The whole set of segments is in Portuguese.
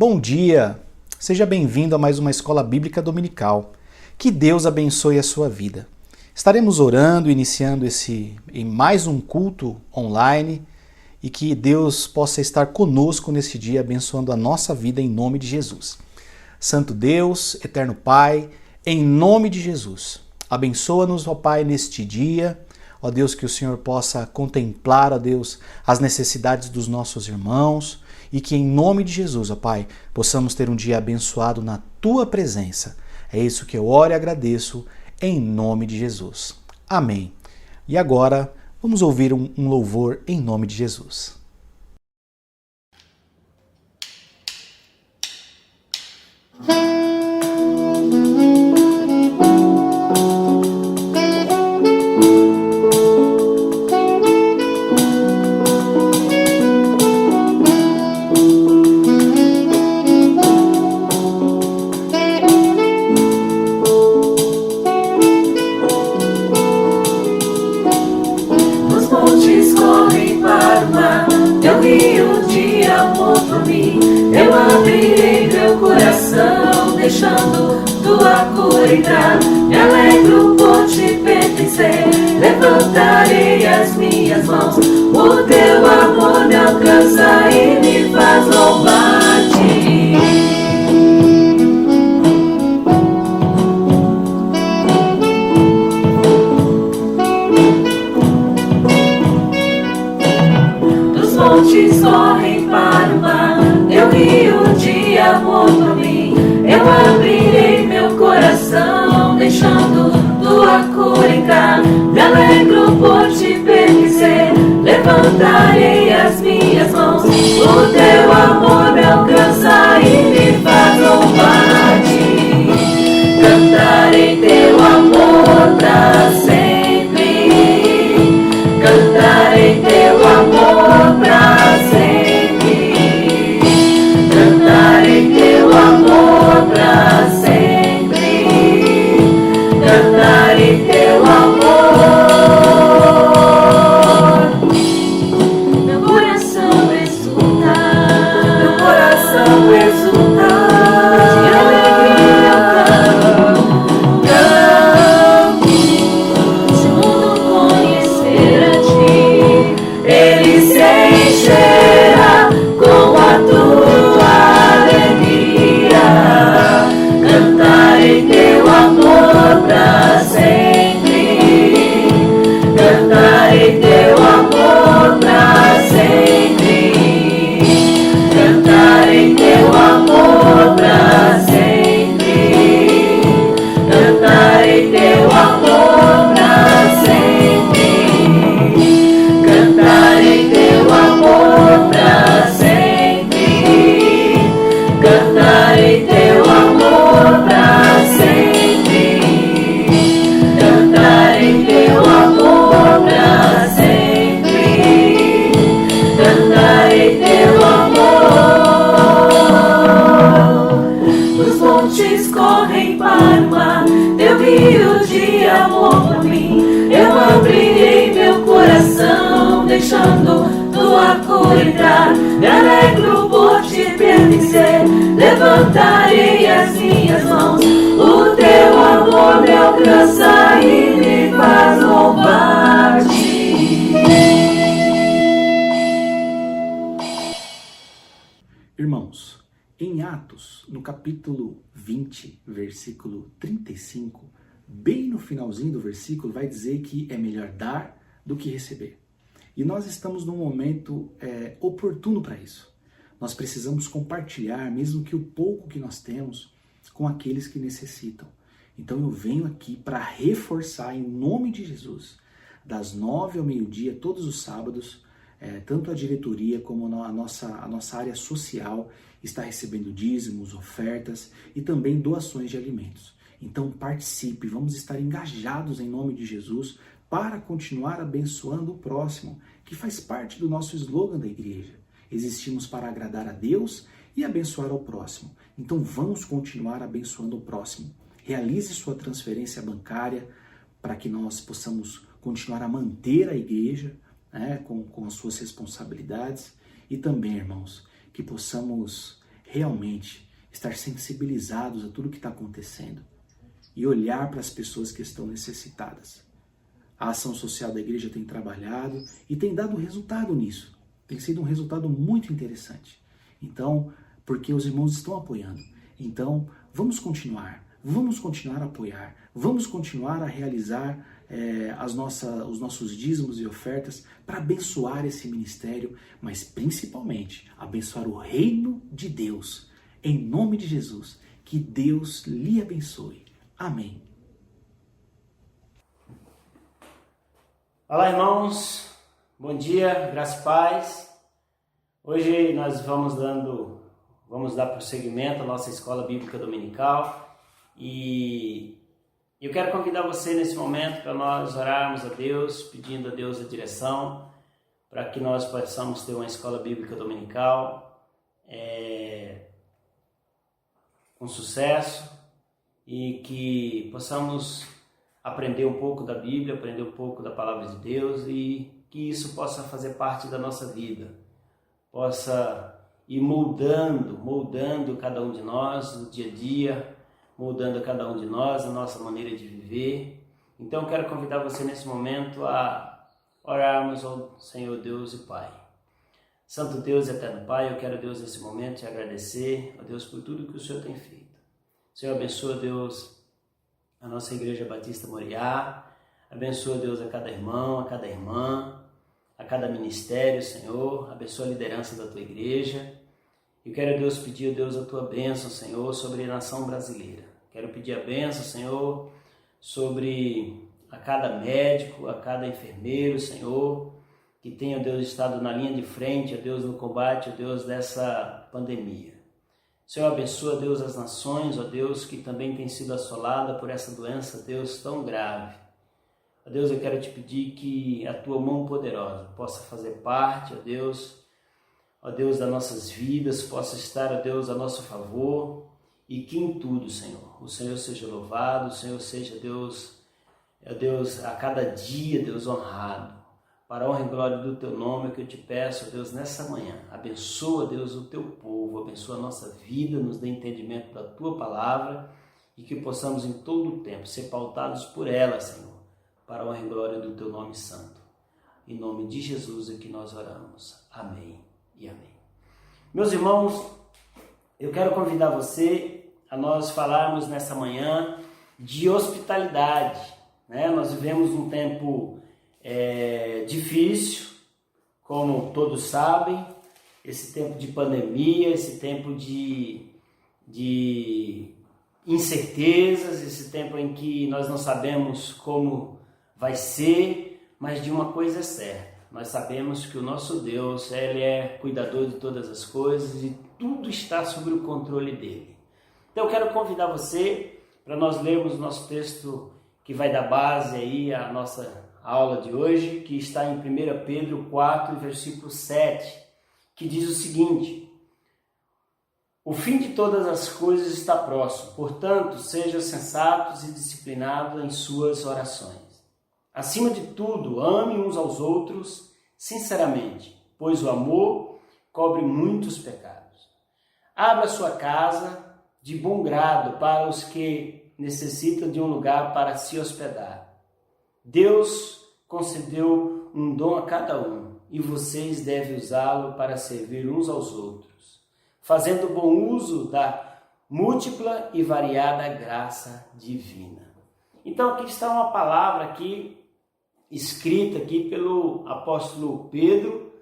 Bom dia! Seja bem-vindo a mais uma Escola Bíblica Dominical. Que Deus abençoe a sua vida. Estaremos orando, iniciando em mais um culto online e que Deus possa estar conosco nesse dia, abençoando a nossa vida em nome de Jesus. Santo Deus, Eterno Pai, em nome de Jesus, abençoa-nos, ó Pai, neste dia. Ó Deus, que o Senhor possa contemplar, ó Deus, as necessidades dos nossos irmãos e que em nome de Jesus, ó Pai, possamos ter um dia abençoado na Tua presença. É isso que eu oro e agradeço em nome de Jesus. Amém. E agora, vamos ouvir um louvor em nome de Jesus. Eu abrirei meu coração, deixando tua cura entrar. Me alegro por te pertencer, levantarei as minhas mãos. O teu amor me alcança e me faz louvar-te. Dos montes correm para o mar, teu rio de amor por mim. Eu abrirei meu coração, deixando tua cura entrar. Me alegro por te pertencer, levantarei as minhas mãos. O teu amor me alcança e me faz louvar-te. Cantarei teu amor pra sempre. Cantarei teu amor pra sempre. Cantarei teu amor pra sempre. Cantarei teu amor. Meu coração exulta. Meu coração exulta. De alegria eu canto. Se o mundo conhecer a ti, ele se encherá com a tua alegria. Cantarei teu amor pra sempre. Cantarei teu amor pra sempre. Cantarei teu amor pra sempre. Cantarei teu amor pra sempre. Cantarei teu amor pra sempre. Cantarei teu amor pra sempre. Cantarei teu amor pra sempre. Cantarei teu amor. Os montes correm para o mar, teu rio de amor por mim. Eu abrirei meu coração, deixando tua cura entrar. Me alegro por te pertencer, levantarei as minhas mãos. O teu amor me alcança e me faz louvar-te. Irmãos, em Atos, no capítulo 20, versículo 35, bem no finalzinho do versículo, vai dizer que é melhor dar do que receber. E nós estamos num momento oportuno para isso. Nós precisamos compartilhar, mesmo que o pouco que nós temos, com aqueles que necessitam. Então eu venho aqui para reforçar, em nome de Jesus, das 9 ao meio-dia, todos os sábados, tanto a diretoria como a nossa área social está recebendo dízimos, ofertas e também doações de alimentos. Então participe, vamos estar engajados em nome de Jesus para continuar abençoando o próximo, que faz parte do nosso slogan da igreja. Existimos para agradar a Deus e abençoar ao próximo. Então vamos continuar abençoando o próximo. Realize sua transferência bancária para que nós possamos continuar a manter a igreja, com as suas responsabilidades e também, irmãos, que possamos realmente estar sensibilizados a tudo que está acontecendo e olhar para as pessoas que estão necessitadas. A ação social da igreja tem trabalhado e tem dado resultado nisso. Tem sido um resultado muito interessante. Então, porque os irmãos estão apoiando. Então, vamos continuar a apoiar, vamos continuar a realizar os nossos dízimos e ofertas para abençoar esse ministério, mas principalmente abençoar o reino de Deus. Em nome de Jesus, que Deus lhe abençoe. Amém. Olá, irmãos, bom dia, graça e paz. Hoje nós vamos dar prosseguimento à nossa escola bíblica dominical e eu quero convidar você nesse momento para nós orarmos a Deus, pedindo a Deus a direção para que nós possamos ter uma escola bíblica dominical com sucesso e que possamos aprender um pouco da Bíblia, aprender um pouco da Palavra de Deus e que isso possa fazer parte da nossa vida, possa ir moldando cada um de nós no dia a dia, moldando cada um de nós a nossa maneira de viver. Então eu quero convidar você nesse momento a orarmos ao Senhor Deus e Pai. Santo Deus e eterno Pai, eu quero, Deus, nesse momento te agradecer, ó Deus, por tudo que o Senhor tem feito. Senhor, abençoa, Deus, a nossa Igreja Batista Moriá, abençoa, Deus, a cada irmão, a cada irmã, a cada ministério, Senhor, abençoa a liderança da tua igreja. Eu quero, Deus, pedir, Deus, a tua bênção, Senhor, sobre a nação brasileira. Quero pedir a bênção, Senhor, sobre a cada médico, a cada enfermeiro, Senhor, que tenha, Deus, estado na linha de frente, Deus, no combate, Deus, dessa pandemia. Senhor, abençoa, Deus, as nações, ó Deus, que também tem sido assolada por essa doença, Deus, tão grave. Ó Deus, eu quero te pedir que a tua mão poderosa possa fazer parte, ó Deus, das nossas vidas, possa estar, ó Deus, a nosso favor e que em tudo, Senhor, o Senhor seja louvado, o Senhor seja, Deus, ó Deus, a cada dia, Deus, honrado. Para a honra e glória do teu nome, que eu te peço, ó Deus, nessa manhã. Abençoa, Deus, o teu povo, abençoa a nossa vida, nos dê entendimento da tua palavra e que possamos em todo o tempo ser pautados por ela, Senhor, para a honra e glória do teu nome santo. Em nome de Jesus é que nós oramos. Amém e amém. Meus irmãos, eu quero convidar você a nós falarmos nessa manhã de hospitalidade, né? Nós vivemos um tempo difícil, como todos sabem, esse tempo de pandemia, esse tempo de incertezas, esse tempo em que nós não sabemos como vai ser, mas de uma coisa é certa, nós sabemos que o nosso Deus, Ele é cuidador de todas as coisas e tudo está sob o controle dEle. Então eu quero convidar você para nós lermos o nosso texto que vai dar base aí à nossa aula de hoje, que está em 1 Pedro 4, versículo 7, que diz o seguinte: o fim de todas as coisas está próximo, portanto, sejam sensatos e disciplinados em suas orações. Acima de tudo, ame uns aos outros sinceramente, pois o amor cobre muitos pecados. Abra sua casa de bom grado para os que necessitam de um lugar para se hospedar. Deus concedeu um dom a cada um e vocês devem usá-lo para servir uns aos outros, fazendo bom uso da múltipla e variada graça divina. Então aqui está uma palavra aqui, escrita aqui pelo apóstolo Pedro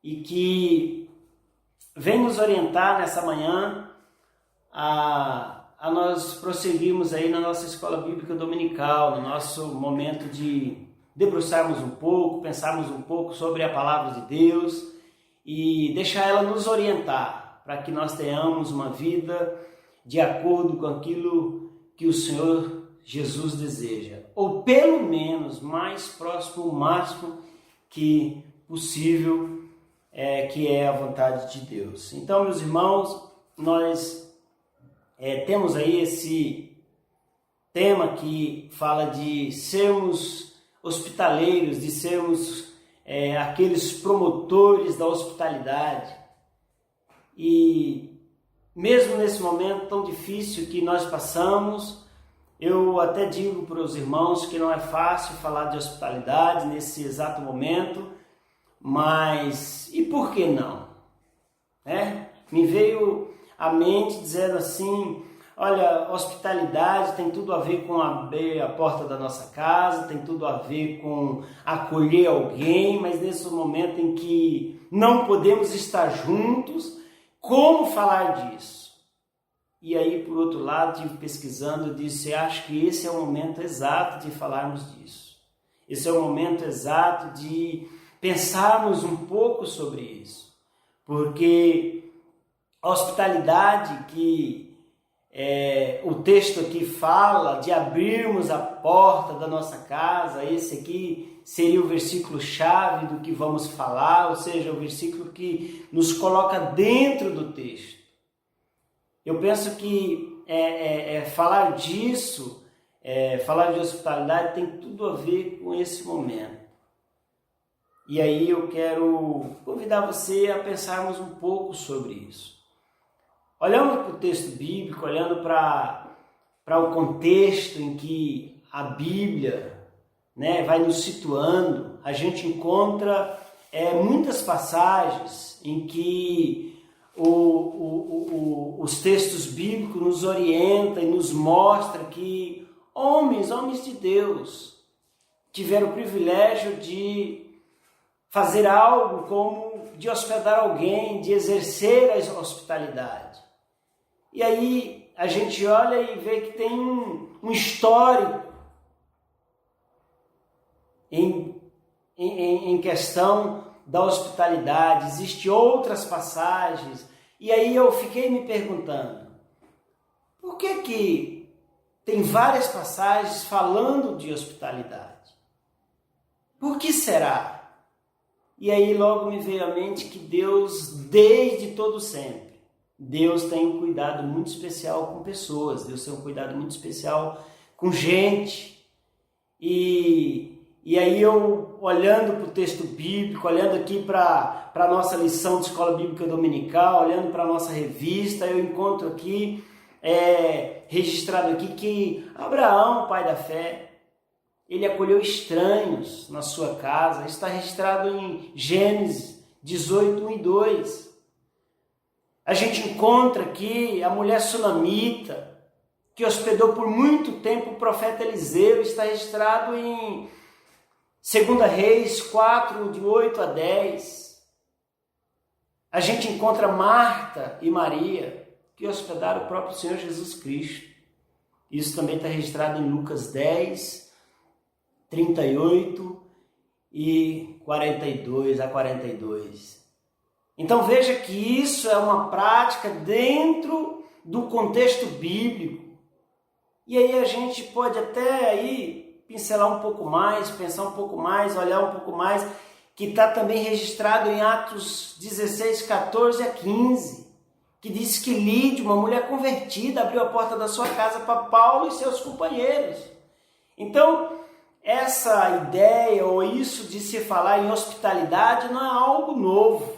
e que vem nos orientar nessa manhã a nós prosseguirmos aí na nossa escola bíblica dominical, no nosso momento de debruçarmos um pouco, pensarmos um pouco sobre a palavra de Deus e deixar ela nos orientar para que nós tenhamos uma vida de acordo com aquilo que o Senhor Jesus deseja, ou pelo menos mais próximo, o máximo que possível, que é a vontade de Deus. Então, meus irmãos, nós temos aí esse tema que fala de sermos hospitaleiros, de sermos aqueles promotores da hospitalidade. E mesmo nesse momento tão difícil que nós passamos, eu até digo para os irmãos que não é fácil falar de hospitalidade nesse exato momento, mas e por que não? Me veio à mente dizendo assim, olha, hospitalidade tem tudo a ver com abrir a porta da nossa casa, tem tudo a ver com acolher alguém, mas nesse momento em que não podemos estar juntos, como falar disso? E aí, por outro lado, estive pesquisando e disse, acho que esse é o momento exato de falarmos disso. Esse é o momento exato de pensarmos um pouco sobre isso. Porque a hospitalidade que o texto aqui fala, de abrirmos a porta da nossa casa, esse aqui seria o versículo-chave do que vamos falar, ou seja, o versículo que nos coloca dentro do texto. Eu penso que falar disso, falar de hospitalidade tem tudo a ver com esse momento. E aí eu quero convidar você a pensarmos um pouco sobre isso. Olhando para o texto bíblico, olhando para o contexto em que a Bíblia vai nos situando, a gente encontra muitas passagens em que os textos bíblicos nos orientam e nos mostram que homens de Deus, tiveram o privilégio de fazer algo como de hospedar alguém, de exercer a hospitalidade. E aí a gente olha e vê que tem um histórico em questão da hospitalidade, existem outras passagens, e aí eu fiquei me perguntando, por que tem várias passagens falando de hospitalidade? Por que será? E aí logo me veio à mente que Deus, desde todo sempre, Deus tem um cuidado muito especial com pessoas, Deus tem um cuidado muito especial com gente. E aí eu, olhando para o texto bíblico, olhando aqui para a nossa lição de escola bíblica dominical, olhando para a nossa revista, eu encontro aqui, registrado aqui, que Abraão, pai da fé, ele acolheu estranhos na sua casa, está registrado em Gênesis 18, 1 e 2. A gente encontra aqui a mulher sunamita, que hospedou por muito tempo o profeta Eliseu, está registrado em 2 Reis 4, de 8 a 10. A gente encontra Marta e Maria, que hospedaram o próprio Senhor Jesus Cristo. Isso também está registrado em Lucas 10, 38 e 42 a 42. Então veja que isso é uma prática dentro do contexto bíblico. E aí a gente pode até aí pincelar um pouco mais, pensar um pouco mais, olhar um pouco mais, que está também registrado em Atos 16, 14 a 15, que diz que Lídia, uma mulher convertida, abriu a porta da sua casa para Paulo e seus companheiros. Então, essa ideia ou isso de se falar em hospitalidade não é algo novo,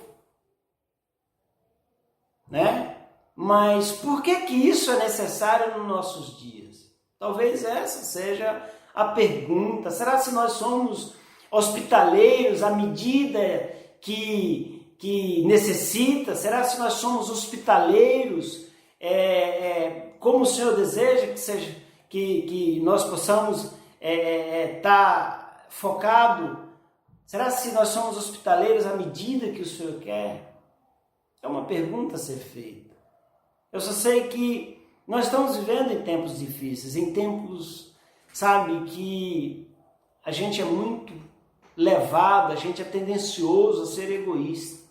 né? Mas por que isso é necessário nos nossos dias? Talvez essa seja a pergunta. Será que nós somos hospitaleiros à medida que necessita? Será que nós somos hospitaleiros como o Senhor deseja que seja, que nós possamos estar focado? Será que nós somos hospitaleiros à medida que o Senhor quer? É uma pergunta a ser feita. Eu só sei que nós estamos vivendo em tempos difíceis, em tempos, que a gente é muito levado, a gente é tendencioso a ser egoísta.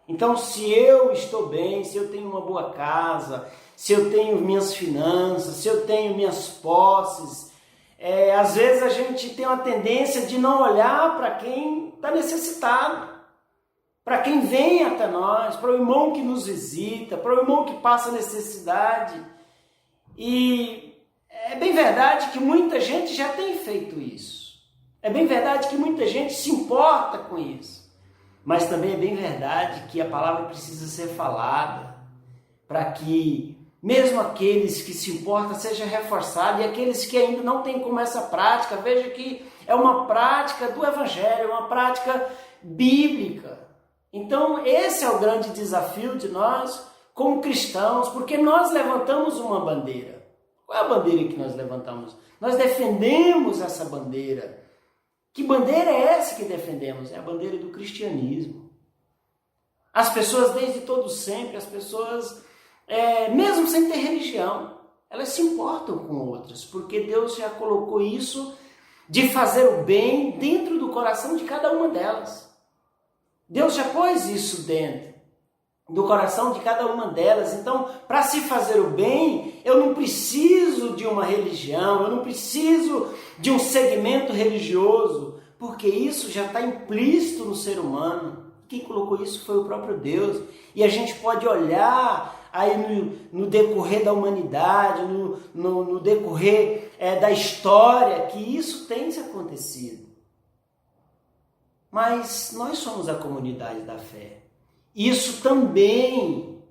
Então, se eu estou bem, se eu tenho uma boa casa, se eu tenho minhas finanças, se eu tenho minhas posses, às vezes a gente tem uma tendência de não olhar para quem está necessitado, para quem vem até nós, para o irmão que nos visita, para o irmão que passa necessidade. E é bem verdade que muita gente já tem feito isso. É bem verdade que muita gente se importa com isso. Mas também é bem verdade que a palavra precisa ser falada. para que mesmo aqueles que se importam seja reforçado, e aqueles que ainda não têm como essa prática, veja que é uma prática do Evangelho, uma prática bíblica. Então esse é o grande desafio de nós como cristãos, porque nós levantamos uma bandeira. Qual é a bandeira que nós levantamos? Nós defendemos essa bandeira. Que bandeira é essa que defendemos? É a bandeira do cristianismo. As pessoas desde todo sempre, as pessoas, mesmo sem ter religião, elas se importam com outras, porque Deus já colocou isso de fazer o bem dentro do coração de cada uma delas. Deus já pôs isso dentro do coração de cada uma delas. Então, para se fazer o bem, eu não preciso de uma religião, eu não preciso de um segmento religioso, porque isso já está implícito no ser humano. Quem colocou isso foi o próprio Deus. E a gente pode olhar aí no decorrer da humanidade, no decorrer da história, que isso tem se acontecido. Mas nós somos a comunidade da fé. Isso também,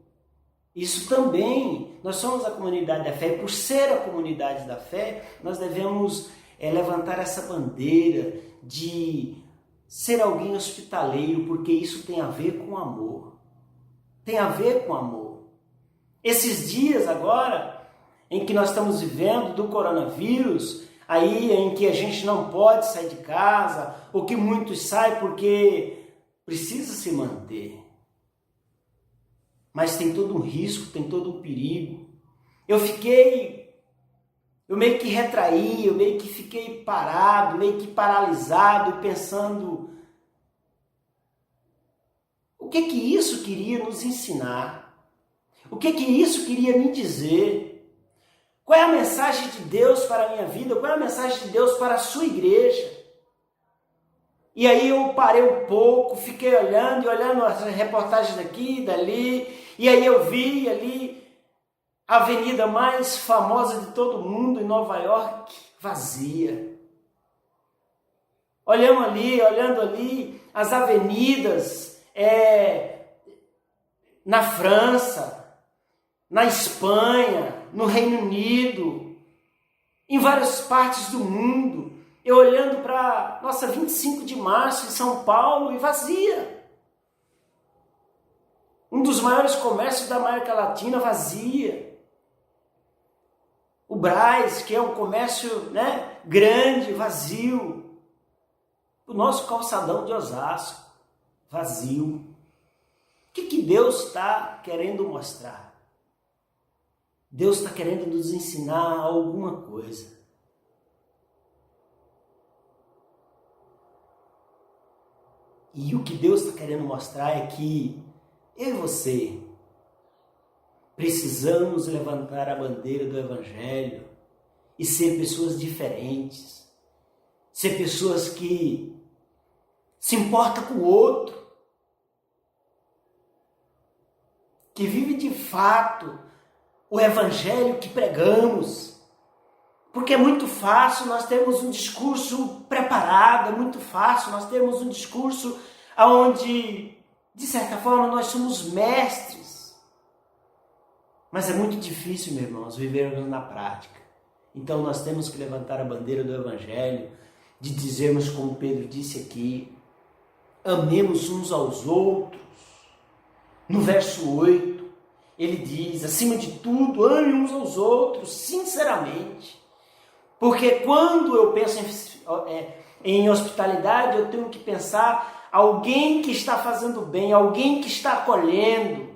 nós somos a comunidade da fé, e por ser a comunidade da fé, nós devemos levantar essa bandeira de ser alguém hospitaleiro, porque isso tem a ver com amor. Tem a ver com amor. Esses dias agora, em que nós estamos vivendo do coronavírus, aí em que a gente não pode sair de casa, ou que muitos saem porque precisa se manter. Mas tem todo um risco, tem todo um perigo. Eu meio que retraí, eu meio que fiquei parado, meio que paralisado, pensando, o que isso queria nos ensinar? O que isso queria me dizer? Qual é a mensagem de Deus para a minha vida? Qual é a mensagem de Deus para a sua igreja? E aí eu parei um pouco, fiquei olhando as reportagens daqui, dali, e aí eu vi ali a avenida mais famosa de todo mundo, em Nova York, vazia. Olhando ali as avenidas na França, na Espanha, no Reino Unido, em várias partes do mundo. Eu olhando para, 25 de março em São Paulo, e vazia. Um dos maiores comércios da América Latina, vazia. O Brás, que é um comércio grande, vazio. O nosso calçadão de Osasco, vazio. O que Deus está querendo mostrar? Deus está querendo nos ensinar alguma coisa. E o que Deus está querendo mostrar é que eu e você precisamos levantar a bandeira do Evangelho e ser pessoas diferentes, ser pessoas que se importam com o outro, que vivem de fato o Evangelho que pregamos. Porque é muito fácil nós termos um discurso preparado, é muito fácil nós termos um discurso onde, de certa forma, nós somos mestres. Mas é muito difícil, meus irmãos, vivermos na prática. Então nós temos que levantar a bandeira do Evangelho, de dizermos, como Pedro disse aqui, amemos uns aos outros. No verso 8, ele diz, acima de tudo, ame uns aos outros, sinceramente. Porque quando eu penso em hospitalidade, eu tenho que pensar alguém que está fazendo bem, alguém que está acolhendo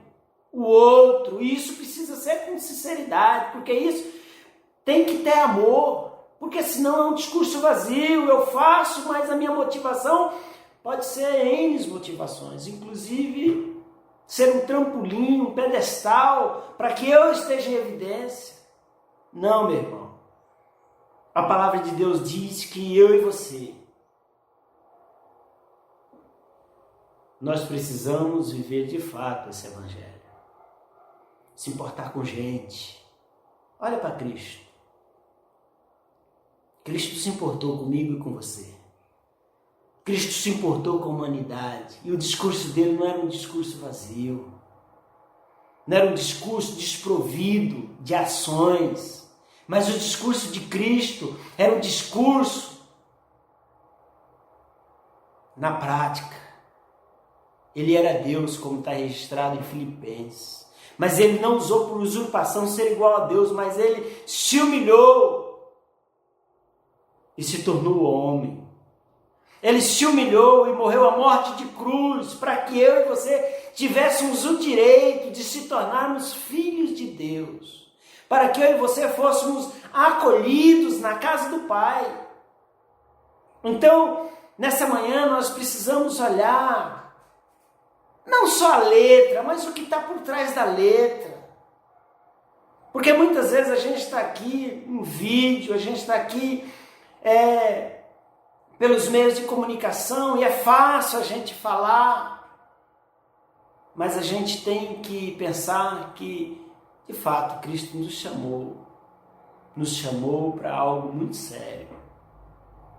o outro. E isso precisa ser com sinceridade, porque isso tem que ter amor. Porque senão é um discurso vazio, eu faço, mas a minha motivação pode ser N motivações, inclusive ser um trampolim, um pedestal, para que eu esteja em evidência. Não, meu irmão. A palavra de Deus diz que eu e você, nós precisamos viver de fato esse Evangelho. Se importar com gente. Olha para Cristo. Cristo se importou comigo e com você. Cristo se importou com a humanidade. E o discurso dele não era um discurso vazio. não era um discurso desprovido de ações, mas o discurso de Cristo era um discurso na prática. Ele era Deus, como está registrado em Filipenses. Mas ele não usou por usurpação ser igual a Deus, mas ele se humilhou e se tornou homem. Ele se humilhou e morreu a morte de cruz para que eu e você tivéssemos o direito de se tornarmos filhos de Deus. Para que eu e você fôssemos acolhidos na casa do Pai. Então, nessa manhã nós precisamos olhar não só a letra, mas o que está por trás da letra. Porque muitas vezes a gente está aqui em vídeo, a gente está aqui pelos meios de comunicação e é fácil a gente falar, mas a gente tem que pensar que, de fato, Cristo nos chamou para algo muito sério.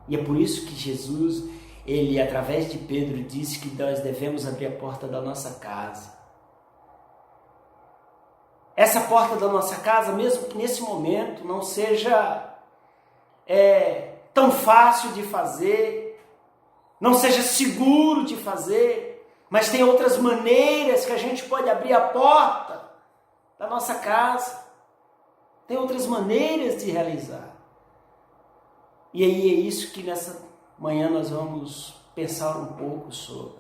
E é por isso que Jesus, ele, através de Pedro, disse que nós devemos abrir a porta da nossa casa. Essa porta da nossa casa, mesmo que nesse momento não seja tão fácil de fazer, não seja seguro de fazer, mas tem outras maneiras que a gente pode abrir a porta da nossa casa. Tem outras maneiras de realizar. E aí é isso que nessa manhã nós vamos pensar um pouco sobre.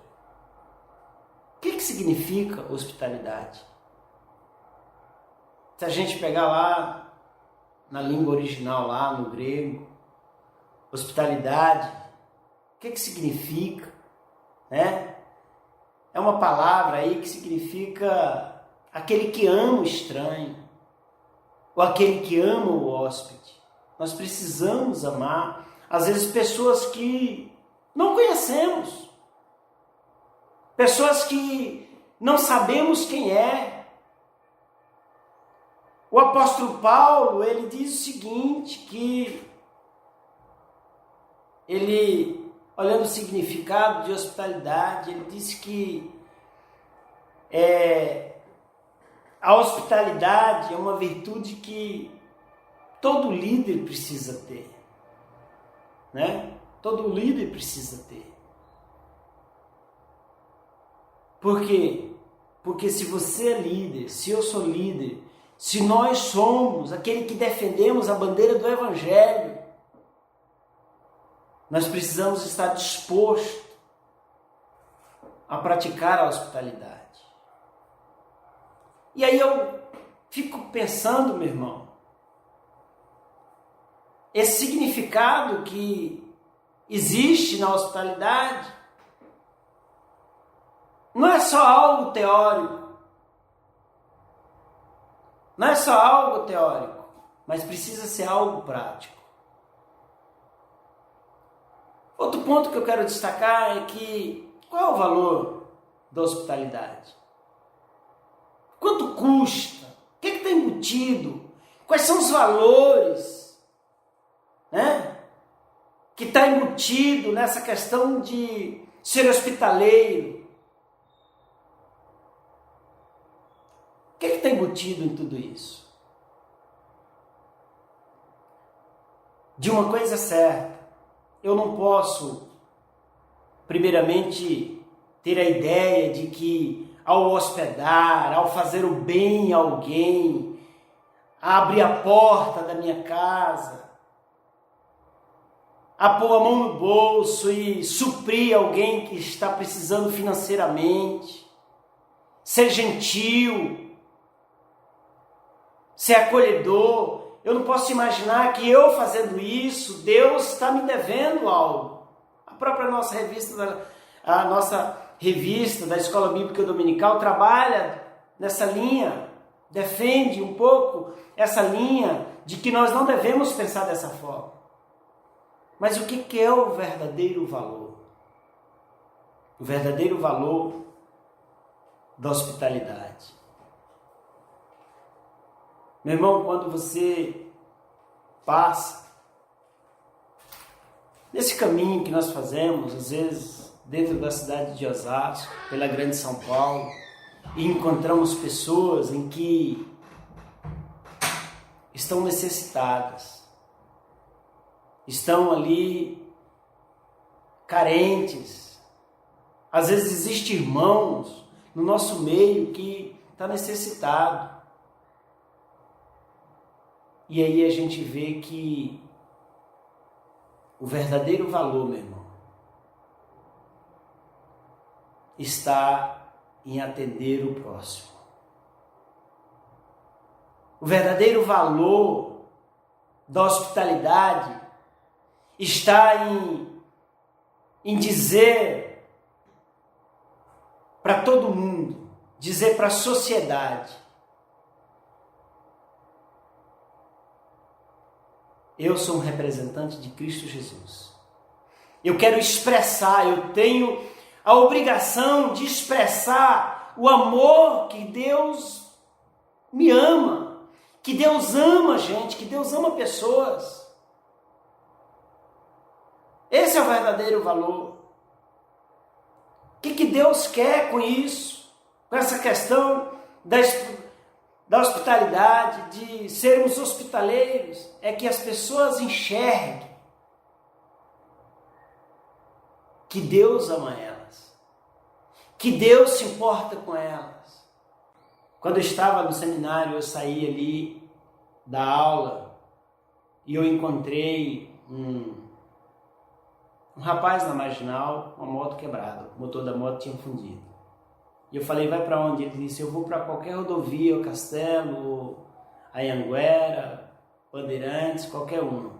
O que significa hospitalidade? Se a gente pegar lá na língua original, lá no grego, hospitalidade, o que significa? Né? É uma palavra aí que significa aquele que ama o estranho, ou aquele que ama o hóspede. Nós precisamos amar, às vezes, pessoas que não conhecemos, pessoas que não sabemos quem é. O apóstolo Paulo, ele diz o seguinte, que ele, olhando o significado de hospitalidade, ele diz que a hospitalidade é uma virtude que todo líder precisa ter, né? Todo líder precisa ter. Por quê? Porque se você é líder, se eu sou líder, se nós somos aquele que defendemos a bandeira do Evangelho, nós precisamos estar disposto a praticar a hospitalidade. E aí eu fico pensando, meu irmão, esse significado que existe na hospitalidade não é só algo teórico. Não é só algo teórico, mas precisa ser algo prático. Outro ponto que eu quero destacar é que qual é o valor da hospitalidade? Quanto custa? O que está embutido? Quais são os valores, né, que está embutido nessa questão de ser hospitaleiro? O que está embutido em tudo isso? De uma coisa certa, eu não posso, primeiramente, ter a ideia de que ao hospedar, ao fazer o bem a alguém, a abrir a porta da minha casa, a pôr a mão no bolso e suprir alguém que está precisando financeiramente, ser gentil, ser acolhedor. Eu não posso imaginar que eu fazendo isso, Deus está me devendo algo. A própria nossa revista, a nossa revista da Escola Bíblica Dominical trabalha nessa linha, defende um pouco essa linha de que nós não devemos pensar dessa forma. Mas o que é o verdadeiro valor? O verdadeiro valor da hospitalidade. Meu irmão, quando você passa nesse caminho que nós fazemos, às vezes dentro da cidade de Osasco, pela grande São Paulo, e encontramos pessoas em que estão necessitadas, estão ali carentes. Às vezes existem irmãos no nosso meio que está necessitado. E aí a gente vê que o verdadeiro valor, meu irmão, está em atender o próximo. O verdadeiro valor da hospitalidade está em dizer para todo mundo, dizer para a sociedade: eu sou um representante de Cristo Jesus. Eu quero expressar, eu tenho a obrigação de expressar o amor que Deus me ama, que Deus ama gente, que Deus ama pessoas. Esse é o verdadeiro valor. O que Deus quer com isso? Com essa questão da hospitalidade, de sermos hospitaleiros, é que as pessoas enxerguem que Deus ama elas, que Deus se importa com elas. Quando eu estava no seminário, eu saí ali da aula e eu encontrei um rapaz na marginal com a moto quebrada, o motor da moto tinha fundido. E eu falei: vai para onde? Ele disse: eu vou para qualquer rodovia, o Castelo, Anhanguera, Bandeirantes, qualquer uma.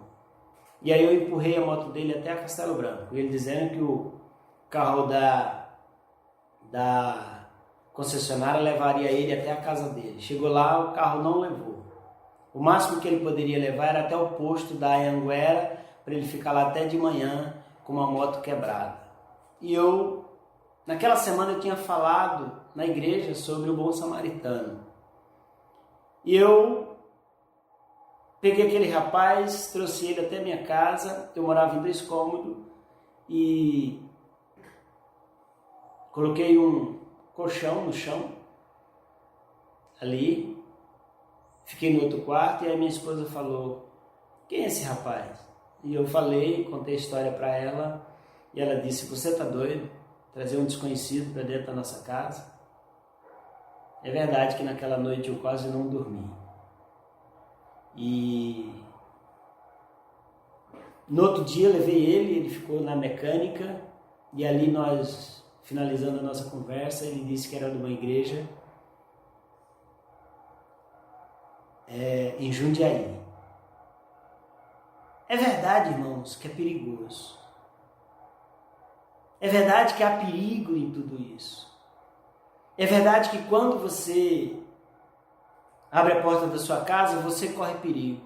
E aí eu empurrei a moto dele até a Castelo Branco, ele dizendo que o carro da concessionária levaria ele até a casa dele. Chegou lá, o carro não levou. O máximo que ele poderia levar era até o posto da Anhanguera, para ele ficar lá até de manhã com uma moto quebrada. E naquela semana eu tinha falado na igreja sobre o bom samaritano. E eu peguei aquele rapaz, trouxe ele até minha casa. Eu morava em 2 cômodos e coloquei um colchão no chão ali. Fiquei no outro quarto e aí minha esposa falou: quem é esse rapaz? E eu falei, contei a história para ela e ela disse: você está doido? Trazer um desconhecido para dentro da nossa casa? É verdade que naquela noite eu quase não dormi. E no outro dia eu levei ele ficou na mecânica e ali nós, finalizando a nossa conversa, ele disse que era de uma igreja em Jundiaí. É verdade, irmãos, que é perigoso. É verdade que há perigo em tudo isso. É verdade que quando você abre a porta da sua casa, você corre perigo.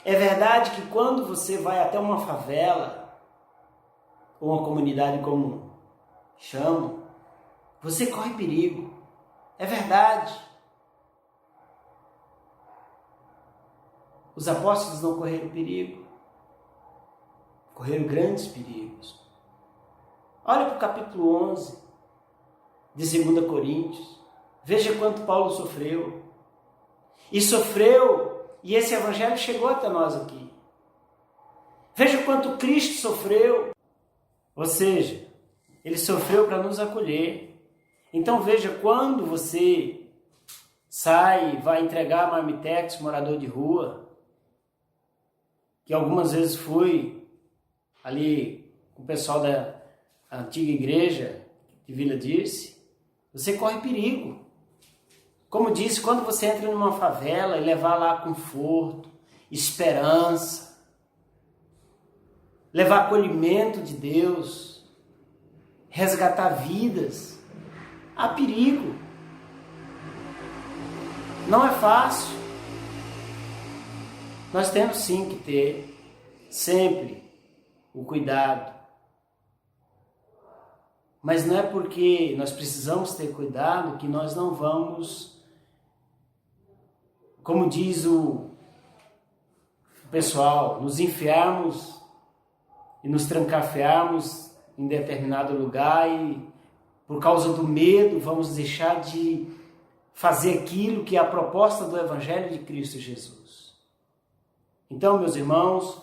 É verdade que quando você vai até uma favela, ou uma comunidade como chamam, você corre perigo. É verdade. Os apóstolos não correram perigo. Correram grandes perigos. Olha para o capítulo 11 de 2 Coríntios. Veja quanto Paulo sofreu. E sofreu, e esse evangelho chegou até nós aqui. Veja quanto Cristo sofreu. Ou seja, ele sofreu para nos acolher. Então veja, quando você sai, vai entregar marmitex, morador de rua, que algumas vezes fui ali com o pessoal da antiga igreja de Vila Dirce, você corre perigo. Como disse, quando você entra numa favela e levar lá conforto, esperança, levar acolhimento de Deus, resgatar vidas, há perigo. Não é fácil. Nós temos sim que ter sempre o cuidado. Mas não é porque nós precisamos ter cuidado que nós não vamos, como diz o pessoal, nos enfiarmos e nos trancafiarmos em determinado lugar e por causa do medo, vamos deixar de fazer aquilo que é a proposta do Evangelho de Cristo Jesus. Então, meus irmãos,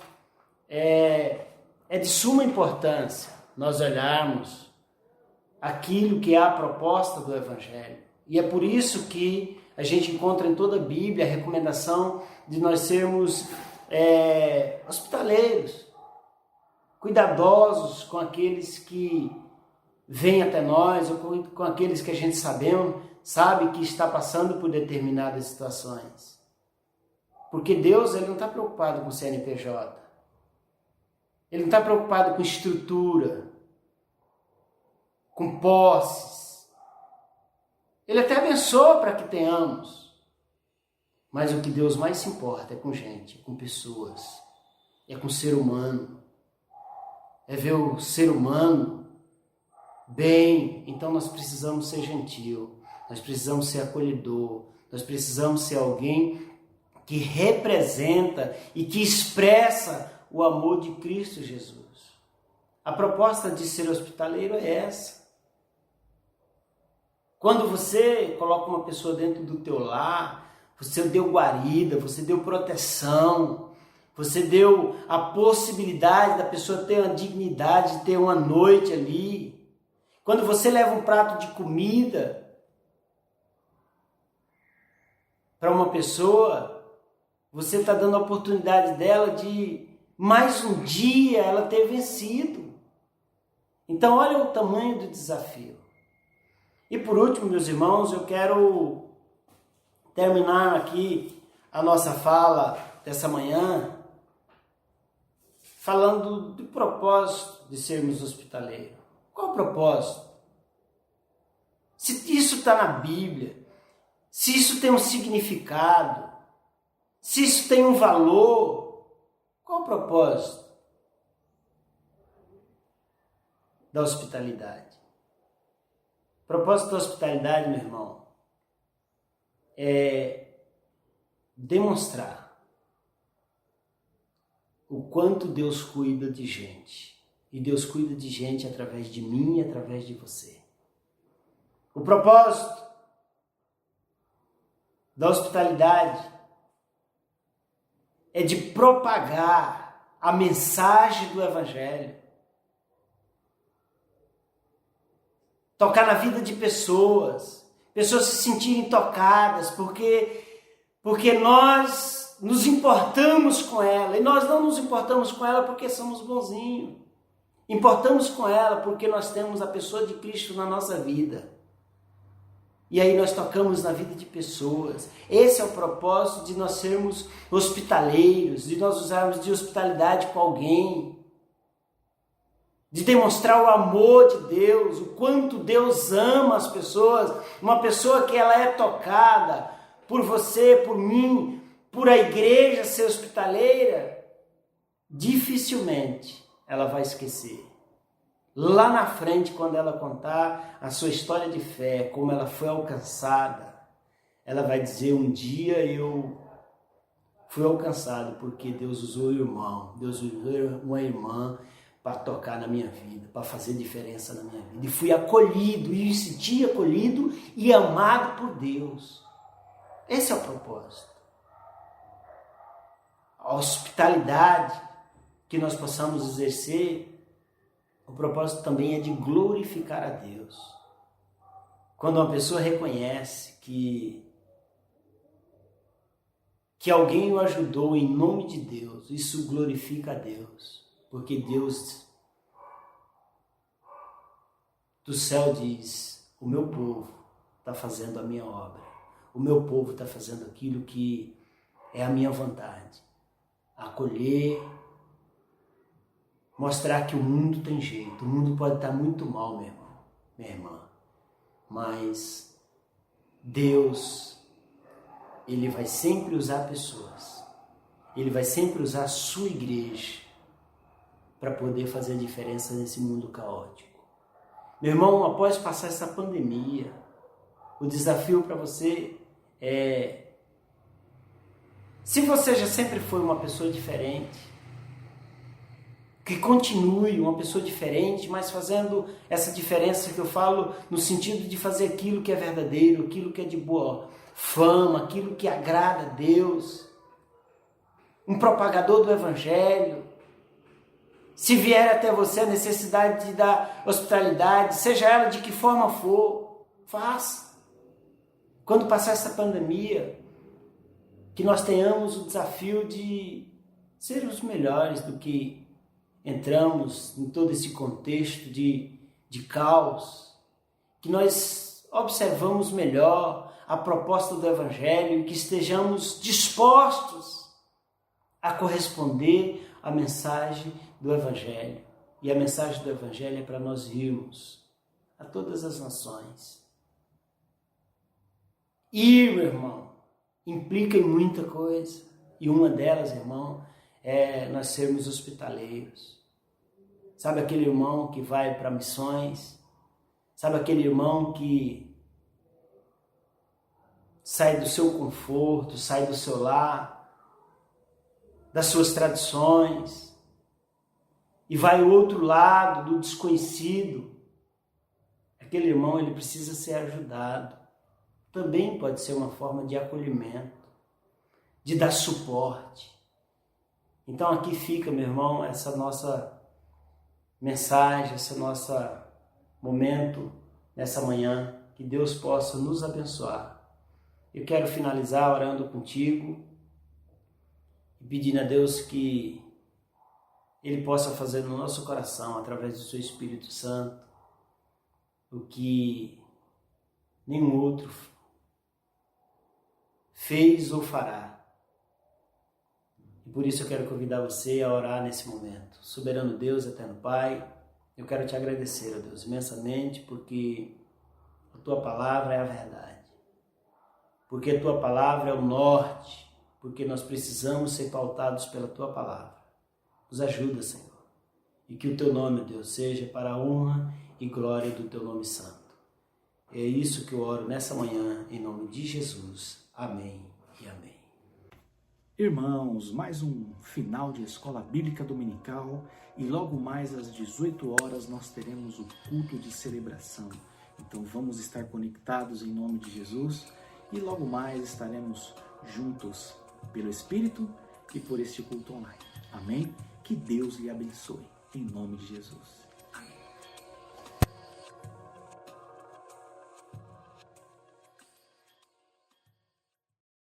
é de suma importância nós olharmos aquilo que é a proposta do Evangelho. E é por isso que a gente encontra em toda a Bíblia a recomendação de nós sermos hospitaleiros, cuidadosos com aqueles que vêm até nós, ou com aqueles que a gente sabe que está passando por determinadas situações. Porque Deus, ele não está preocupado com CNPJ. Ele não está preocupado com estrutura, com posses. Ele até abençoa para que tenhamos. Mas o que Deus mais se importa é com gente, com pessoas. É com o ser humano. É ver o ser humano bem. Então nós precisamos ser gentil. Nós precisamos ser acolhedor. Nós precisamos ser alguém que representa e que expressa o amor de Cristo Jesus. A proposta de ser hospitaleiro é essa. Quando você coloca uma pessoa dentro do teu lar, você deu guarida, você deu proteção, você deu a possibilidade da pessoa ter uma dignidade, de ter uma noite ali. Quando você leva um prato de comida para uma pessoa, você está dando a oportunidade dela de mais um dia ela ter vencido. Então olha o tamanho do desafio. E por último, meus irmãos, eu quero terminar aqui a nossa fala dessa manhã falando do propósito de sermos hospitaleiros. Qual o propósito? Se isso está na Bíblia, se isso tem um significado, se isso tem um valor, qual o propósito da hospitalidade? O propósito da hospitalidade, meu irmão, é demonstrar o quanto Deus cuida de gente. E Deus cuida de gente através de mim e através de você. O propósito da hospitalidade é de propagar a mensagem do Evangelho. Tocar na vida de pessoas se sentirem tocadas, porque nós nos importamos com ela, e nós não nos importamos com ela porque somos bonzinhos. Importamos com ela porque nós temos a pessoa de Cristo na nossa vida. E aí nós tocamos na vida de pessoas. Esse é o propósito de nós sermos hospitaleiros, de nós usarmos de hospitalidade com alguém, de demonstrar o amor de Deus, o quanto Deus ama as pessoas. Uma pessoa que ela é tocada por você, por mim, por a igreja ser hospitaleira, dificilmente ela vai esquecer. Lá na frente, quando ela contar a sua história de fé, como ela foi alcançada, ela vai dizer: um dia eu fui alcançado porque Deus usou o irmão, Deus usou uma irmã para tocar na minha vida, para fazer diferença na minha vida. E fui acolhido, e me senti acolhido e amado por Deus. Esse é o propósito. A hospitalidade que nós possamos exercer, o propósito também é de glorificar a Deus. Quando uma pessoa reconhece que alguém o ajudou em nome de Deus, isso glorifica a Deus. Porque Deus do céu diz: o meu povo está fazendo a minha obra. O meu povo está fazendo aquilo que é a minha vontade. Acolher, mostrar que o mundo tem jeito. O mundo pode estar muito mal, meu irmão, minha irmã. Mas Deus, Ele vai sempre usar pessoas. Ele vai sempre usar a sua igreja para poder fazer a diferença nesse mundo caótico. Meu irmão, após passar essa pandemia, o desafio para você é: se você já sempre foi uma pessoa diferente, que continue uma pessoa diferente, mas fazendo essa diferença que eu falo no sentido de fazer aquilo que é verdadeiro, aquilo que é de boa fama, aquilo que agrada a Deus. Um propagador do Evangelho. Se vier até você a necessidade de dar hospitalidade, seja ela de que forma for, faça. Quando passar essa pandemia, que nós tenhamos o desafio de sermos melhores do que entramos em todo esse contexto de caos, que nós observamos melhor a proposta do Evangelho e que estejamos dispostos a corresponder à mensagem do Evangelho. E a mensagem do Evangelho é para nós irmos a todas as nações. Ir, meu irmão, implica em muita coisa. E uma delas, irmão, é nós sermos hospitaleiros. Sabe aquele irmão que vai para missões? Sabe aquele irmão que sai do seu conforto, sai do seu lar, das suas tradições, e vai ao outro lado do desconhecido? Aquele irmão, ele precisa ser ajudado. Também pode ser uma forma de acolhimento, de dar suporte. Então aqui fica, meu irmão, essa nossa mensagem, esse nosso momento nessa manhã, que Deus possa nos abençoar. Eu quero finalizar orando contigo e pedindo a Deus que Ele possa fazer no nosso coração, através do seu Espírito Santo, o que nenhum outro fez ou fará. E por isso eu quero convidar você a orar nesse momento. Soberano Deus, eterno Pai, eu quero te agradecer, ó Deus, imensamente, porque a Tua palavra é a verdade. Porque a Tua palavra é o norte, porque nós precisamos ser pautados pela Tua palavra. Nos ajuda, Senhor. E que o Teu nome, Deus, seja para a honra e glória do Teu nome santo. É isso que eu oro nessa manhã, em nome de Jesus. Amém e amém. Irmãos, mais um final de Escola Bíblica Dominical e logo mais às 18 horas nós teremos o culto de celebração. Então vamos estar conectados em nome de Jesus e logo mais estaremos juntos pelo Espírito e por este culto online. Amém? Que Deus lhe abençoe em nome de Jesus.